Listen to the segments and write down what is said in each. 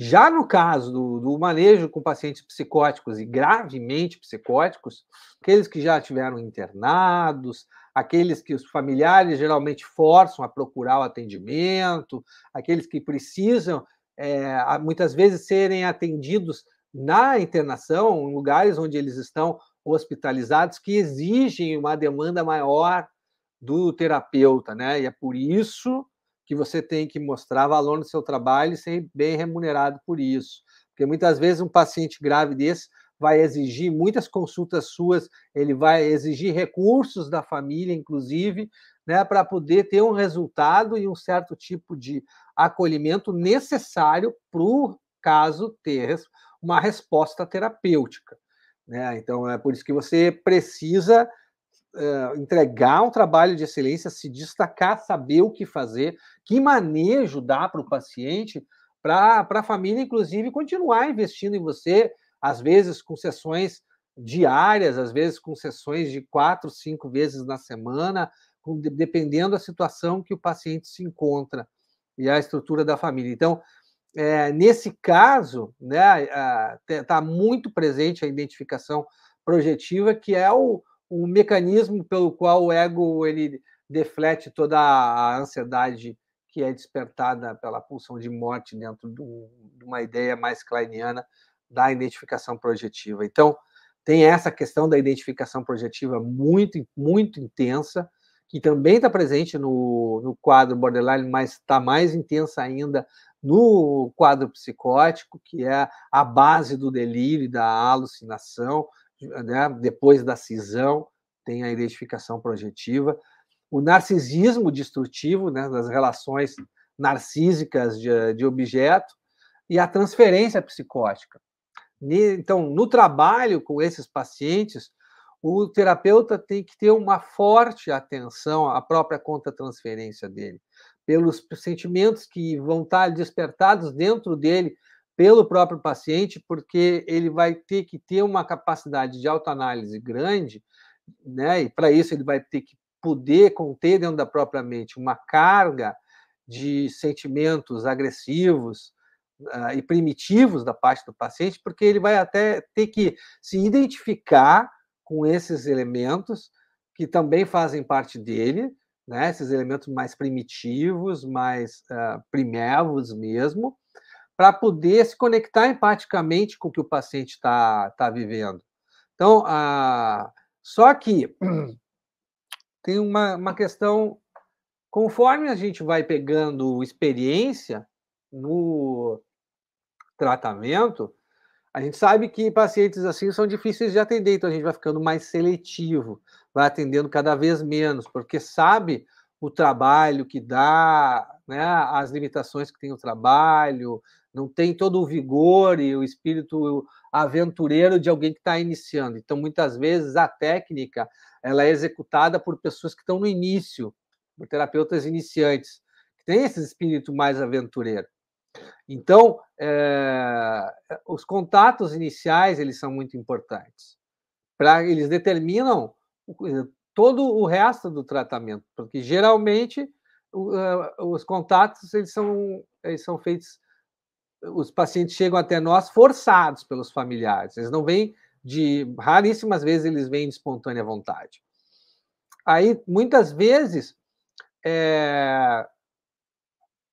Já no caso do manejo com pacientes psicóticos e gravemente psicóticos, aqueles que já tiveram internados, aqueles que os familiares geralmente forçam a procurar o atendimento, aqueles que precisam, muitas vezes, serem atendidos na internação, em lugares onde eles estão hospitalizados, que exigem uma demanda maior do terapeuta, né? E é por isso que você tem que mostrar valor no seu trabalho e ser bem remunerado por isso. Porque muitas vezes um paciente grave desse vai exigir muitas consultas suas, ele vai exigir recursos da família, inclusive, né, para poder ter um resultado e um certo tipo de acolhimento necessário para o caso ter uma resposta terapêutica, né? Então, é por isso que você precisa entregar um trabalho de excelência, se destacar, saber o que fazer, que manejo dá para o paciente, para a família, inclusive, continuar investindo em você, às vezes com sessões diárias, às vezes com sessões de 4, 5 vezes na semana, dependendo da situação que o paciente se encontra e a estrutura da família. Então, nesse caso, né, está muito presente a identificação projetiva, que é o mecanismo pelo qual o ego ele deflete toda a ansiedade que é despertada pela pulsão de morte dentro de uma ideia mais kleiniana da identificação projetiva. Então, tem essa questão da identificação projetiva muito, muito intensa, que também está presente no quadro borderline, mas está mais intensa ainda no quadro psicótico, que é a base do delírio e da alucinação, né? Depois da cisão, tem a identificação projetiva. O narcisismo destrutivo, né, das relações narcísicas de objeto, e a transferência psicótica. Então, no trabalho com esses pacientes, o terapeuta tem que ter uma forte atenção à própria contra-transferência dele, pelos sentimentos que vão estar despertados dentro dele pelo próprio paciente, porque ele vai ter que ter uma capacidade de autoanálise grande, né? E para isso ele vai ter que poder conter dentro da própria mente uma carga de sentimentos agressivos, e primitivos da parte do paciente, porque ele vai até ter que se identificar com esses elementos que também fazem parte dele, né? Esses elementos mais primitivos, mais primevos mesmo, para poder se conectar empaticamente com o que o paciente está vivendo. Então, só que tem uma questão, conforme a gente vai pegando experiência no tratamento, a gente sabe que pacientes assim são difíceis de atender, então a gente vai ficando mais seletivo, vai atendendo cada vez menos, porque sabe o trabalho que dá, né, as limitações que tem o trabalho, não tem todo o vigor e o espírito aventureiro de alguém que está iniciando. Então, muitas vezes, a técnica ela é executada por pessoas que estão no início, por terapeutas iniciantes, que têm esse espírito mais aventureiro. Então, os contatos iniciais eles são muito importantes. Eles determinam todo o resto do tratamento, porque geralmente os contatos eles são feitos, os pacientes chegam até nós forçados pelos familiares, eles não vêm raríssimas vezes eles vêm de espontânea vontade. Aí, muitas vezes,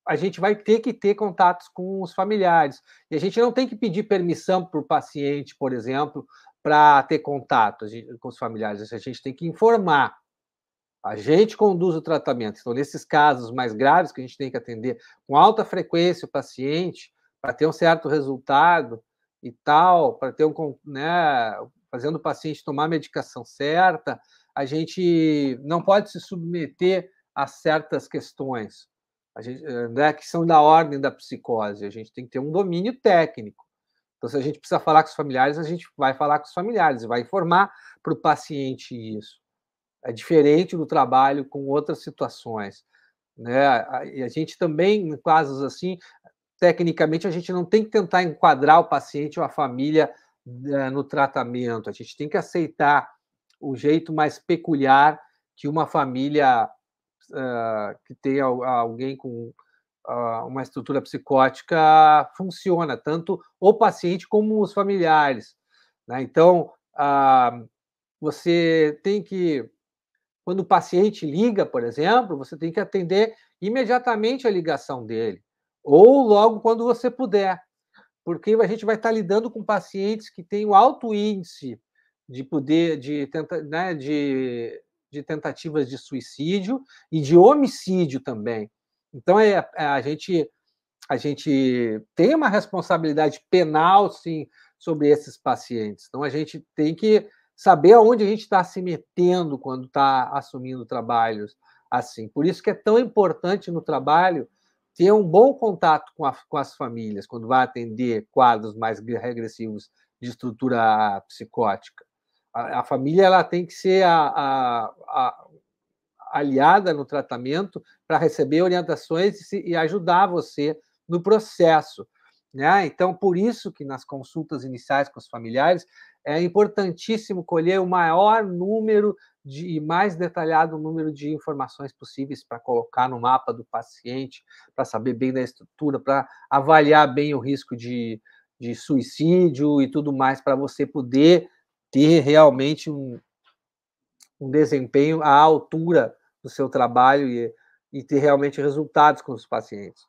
a gente vai ter que ter contatos com os familiares. E a gente não tem que pedir permissão para o paciente, por exemplo, para ter contato com os familiares. A gente tem que informar. A gente conduz o tratamento. Então, nesses casos mais graves, que a gente tem que atender com alta frequência o paciente, para ter um certo resultado e tal, para ter né, fazendo o paciente tomar a medicação certa, a gente não pode se submeter a certas questões, né, que são da ordem da psicose. A gente tem que ter um domínio técnico. Então, se a gente precisa falar com os familiares, a gente vai falar com os familiares e vai informar para o paciente isso. É diferente do trabalho com outras situações, né? E a gente também, em casos assim, tecnicamente, a gente não tem que tentar enquadrar o paciente ou a família no tratamento. A gente tem que aceitar o jeito mais peculiar que uma família que tem alguém com uma estrutura psicótica funciona, tanto o paciente como os familiares, né? Então, você tem que, quando o paciente liga, por exemplo, você tem que atender imediatamente a ligação dele, ou logo quando você puder, porque a gente vai estar lidando com pacientes que têm um alto índice de poder né, de tentativas de suicídio e de homicídio também. Então, a gente tem uma responsabilidade penal, sim, sobre esses pacientes. Então, a gente tem que saber aonde a gente está se metendo quando está assumindo trabalhos assim. Por isso que é tão importante no trabalho ter um bom contato com as famílias, quando vai atender quadros mais regressivos de estrutura psicótica. A família ela tem que ser a aliada no tratamento para receber orientações e ajudar você no processo, né? Então, por isso que nas consultas iniciais com os familiares é importantíssimo colher o maior número e mais detalhado número de informações possíveis para colocar no mapa do paciente, para saber bem da estrutura, para avaliar bem o risco de suicídio e tudo mais, para você poder ter realmente um desempenho à altura do seu trabalho e ter realmente resultados com os pacientes.